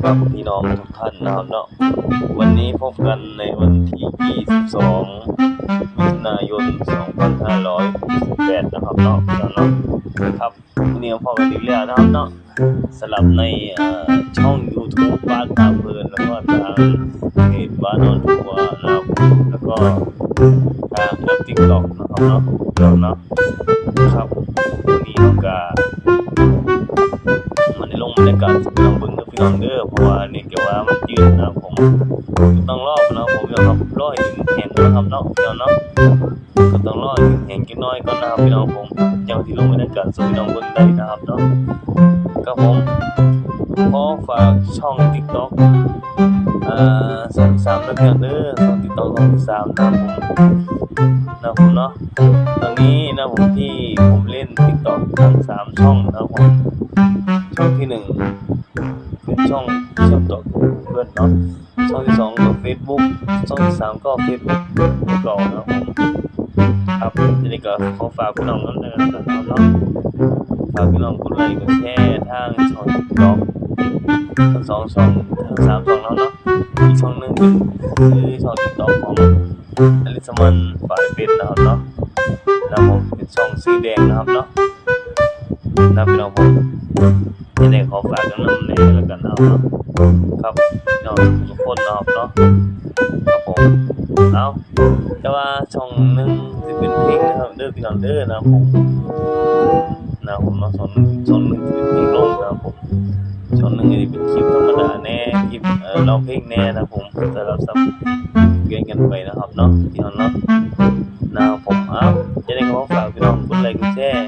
ครับพี่น้องทุกท่านนะครับเนาะวันนี้พบกันในวันที่22มิถุนายน2568นะครับเนาะพี่น้องเนาะครับวันนี้พบกันอีกแล้วนะครับเนาะสลับในช่อง YouTube บ้านพาเพลินแล้วก็ทางเพจบ้านนอนทัวร์นะครับแล้วก็ทางแอป TikTok นะครับเนาะพี่น้องเนาะครับวันนี้เราก็มันได้ลงบรรยากาศพี่น้องเบิ่งเด้อพี่น้องเด้อเพราะว่านี่เกี่ยวว่ามันยืดนะครับผมก็ต้องรอนะครับผมนะครับรอให้ถึงแห้งนะครับเนาะพี่น้องเนาะก็ต้องรอให้ถึงแห้งจักหน่อยก่อนนะครับพี่น้องผมจังสิลงบรรยากาศสู่พี่น้องเบิ่งได้นะครับเนาะครับผมขอฝากช่อง TikTok 2-3ด้วยพี่น้องเด้อช่อง TikTok 2-3นะครับผมเนาะตอนนี้นะผมที่ผมเล่น TikTok ทั้ง3ช่องนะครับผมช่องที่1เป็นช่องเชื่อมต่อกับเพื่อนเนาะช่องที่2ก็ Facebook ช่องที่3ก็ Facebook เก่านะครับผมครับทีนี้ก็ขอฝากพี่น้องกันเลยนะครับเนาะฝากพี่น้องกดไลค์กดแชร์ทางช่อง TikTok ทั้ง2ช่องทั้ง3ช่องแล้วเนาะอีกช่องนึงคือช่อง TikTok ของอลิสมันฝ่ายเป็ดนะครับเนาะแล้วผมเป็นช่องสีแดงนะครับเนาะนะพี่น้องผมยังไงขอฝากกันนำในแล้วกันนะครับครับพี่น้องทุกคนนะครับเนาะครับผมเอาแต่ว่าช่องนึงสิเป็นเพลงนะครับเด้อพี่น้องเด้อนะครับผมนะผมเนาะช่องนึงสิเป็นเพลงลงนะครับผมช่องนึงจะเป็นคลิปธรรมดาแน่คลิปร้องเพลงแน่นะผมสลับซับเปลี่ยนกันไปนะครับเนาะพี่น้องเนาะนะครับผมเอาจะได้ขอฝากพี่น้องกดไลค์กดแชร์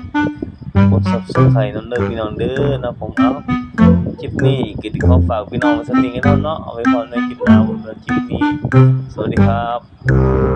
กด Subscribe นำเด้อพี่น้องเด้อนะผมเอาคลิปนี้ก็ขอฝากพี่น้องไว้สักนิดกันเนาะเอาไว้พอในคลิปหน้าบนคลิปนี้สวัสดีครับ